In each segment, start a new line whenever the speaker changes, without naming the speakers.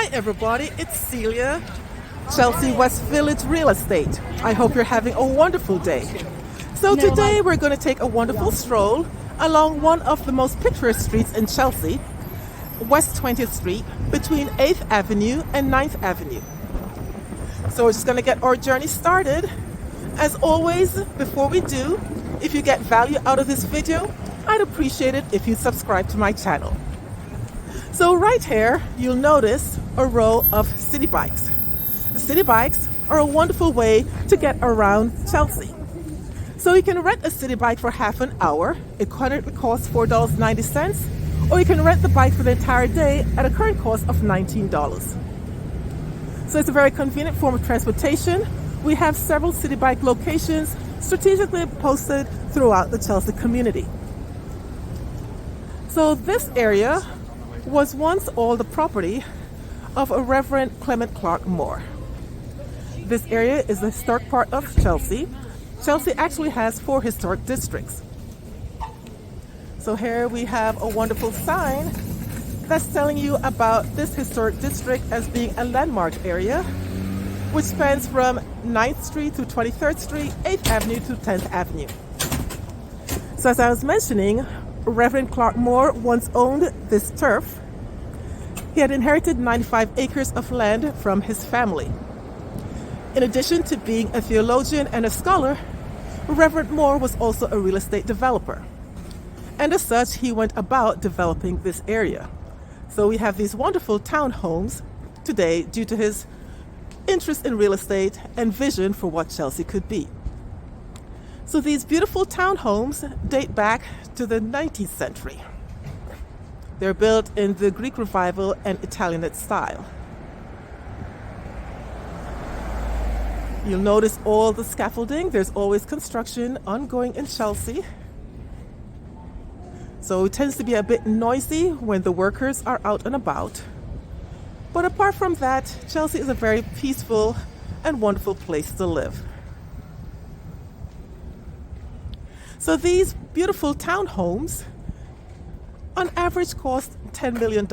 Hi everybody, it's Celia, Chelsea West Village Real Estate. I hope you're having a wonderful day. So today we're going to take a wonderful stroll along one of the most picturesque streets in Chelsea, West 20th Street, between 8th Avenue and 9th Avenue. So we're just going to get our journey started. As always, before we do, if you get value out of this video, I'd appreciate it if you subscribe to my channel. So right here, you'll notice a row of Citibikes. The Citibikes are a wonderful way to get around Chelsea. So you can rent a Citibike for half an hour. It currently costs $4.90, or you can rent the bike for the entire day at a current cost of $19. So it's a very convenient form of transportation. We have several Citibike locations strategically posted throughout the Chelsea community. So this area was once all the property of a Reverend Clement Clarke Moore. This area is a historic part of Chelsea. Chelsea actually has 4 historic districts. So here we have a wonderful sign that's telling you about this historic district as being a landmark area, which spans from 9th Street to 23rd Street, 8th Avenue to 10th Avenue. So as I was mentioning, Reverend Clarke Moore once owned this turf. He had inherited 95 acres of land from his family. In addition to being a theologian and a scholar, Reverend Moore was also a real estate developer. And as such, he went about developing this area. So we have these wonderful townhomes today due to his interest in real estate and vision for what Chelsea could be. So these beautiful townhomes date back to the 19th century. They're built in the Greek Revival and Italianate style. You'll notice all the scaffolding. There's always construction ongoing in Chelsea. So it tends to be a bit noisy when the workers are out and about. But apart from that, Chelsea is a very peaceful and wonderful place to live. So these beautiful townhomes on average cost $10 million.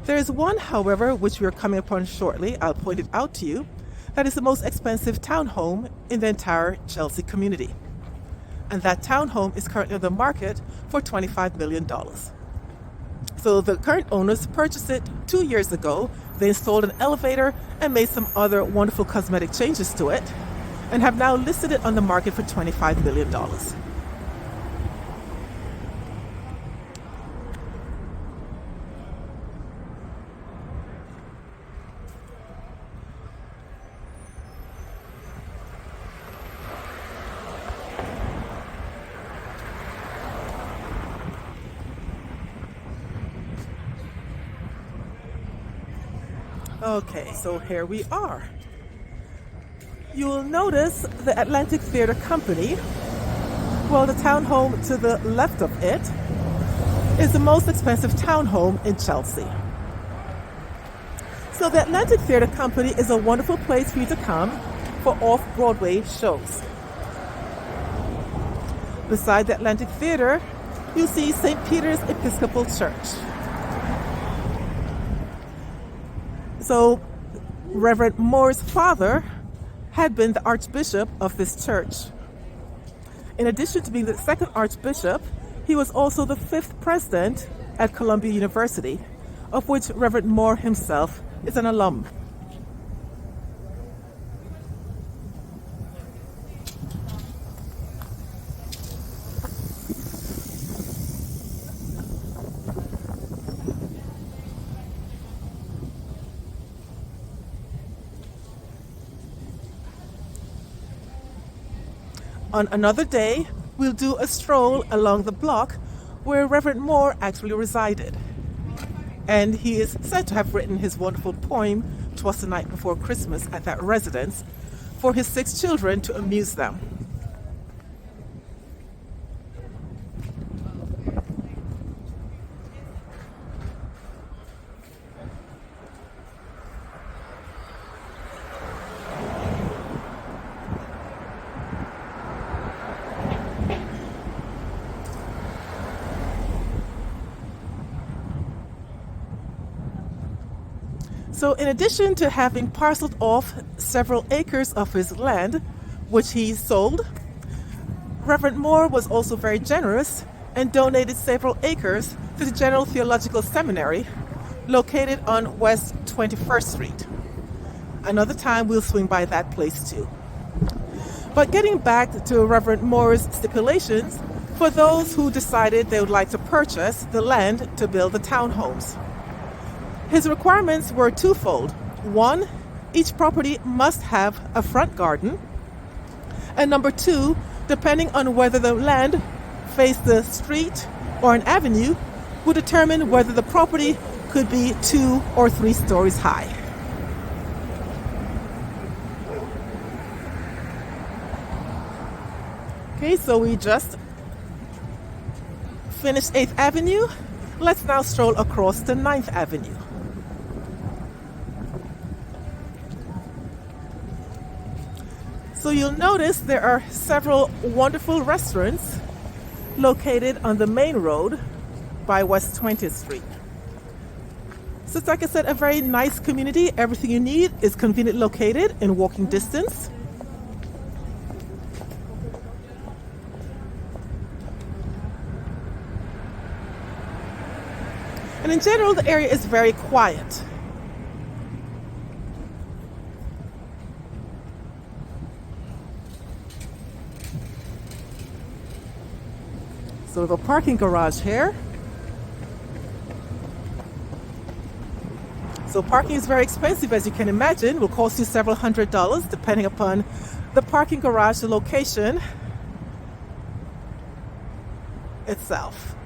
There is one, however, which we are coming upon shortly, I'll point it out to you, that is the most expensive townhome in the entire Chelsea community. And that townhome is currently on the market for $25 million. So the current owners purchased it 2 years ago. They installed an elevator and made some other wonderful cosmetic changes to it, and have now listed it on the market for $25 million. Okay, so here we are. You'll notice the Atlantic Theatre Company. Well, the townhome to the left of it is the most expensive townhome in Chelsea. So the Atlantic Theatre Company is a wonderful place for you to come for off-Broadway shows. Beside the Atlantic Theatre, you'll see St. Peter's Episcopal Church. So Reverend Moore's father had been the Archbishop of this church. In addition to being the second Archbishop, he was also the 5th president at Columbia University, of which Reverend Moore himself is an alum. On another day, we'll do a stroll along the block where Reverend Moore actually resided. And he is said to have written his wonderful poem, "'Twas the Night Before Christmas," at that residence for his 6 children to amuse them. So in addition to having parceled off several acres of his land, which he sold, Reverend Moore was also very generous and donated several acres to the General Theological Seminary located on West 21st Street. Another time we'll swing by that place too. But getting back to Reverend Moore's stipulations for those who decided they would like to purchase the land to build the townhomes. His requirements were twofold. One, each property must have a front garden. And number two, depending on whether the land faced the street or an avenue, would determine whether the property could be 2 or 3 stories high. Okay, so we just finished 8th Avenue. Let's now stroll across to 9th Avenue. So you'll notice there are several wonderful restaurants located on the main road by West 20th Street. So it's, like I said, a very nice community. Everything you need is conveniently located in walking distance. And in general, the area is very quiet. So we have a parking garage here. So parking is very expensive, as you can imagine. It will cost you several $100s depending upon the parking garage, the location itself.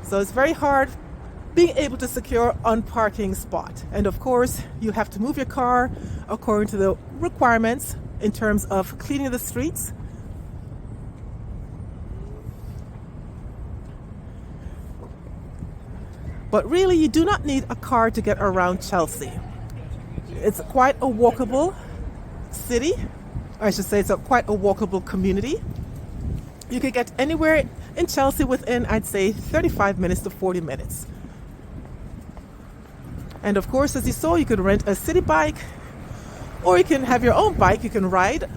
So it's very hard being able to secure a parking spot. And of course, you have to move your car according to the requirements in terms of cleaning the streets. But really, you do not need a car to get around Chelsea. It's quite a walkable city. Or I should say it's quite a walkable community. You can get anywhere in Chelsea within, I'd say, 35 minutes to 40 minutes. And of course, as you saw, you could rent a Citibike, or you can have your own bike, you can ride.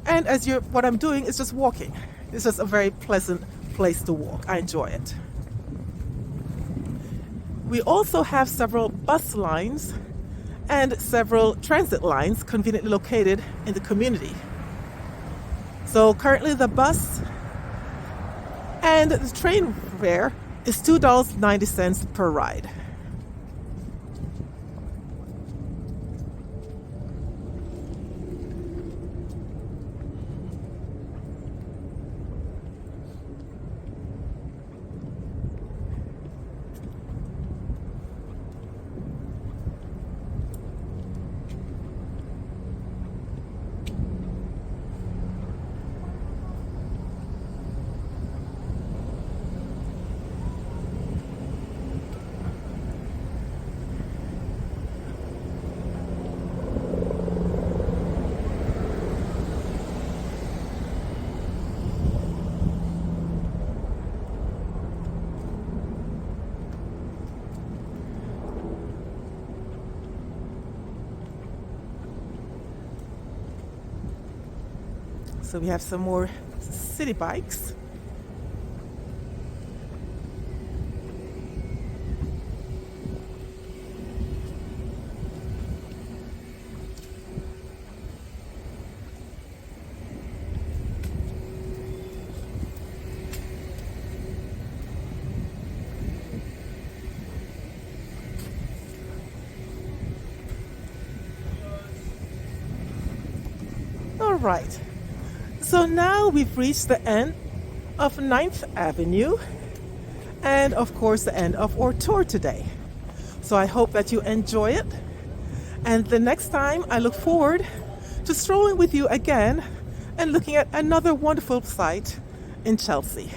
And what I'm doing is just walking. It's just a very pleasant place to walk. I enjoy it. We also have several bus lines and several transit lines conveniently located in the community. So currently the bus and the train fare is $2.90 per ride. So we have some more Citibikes. All right. So now we've reached the end of 9th Avenue and of course the end of our tour today. So I hope that you enjoy it, and the next time I look forward to strolling with you again and looking at another wonderful site in Chelsea.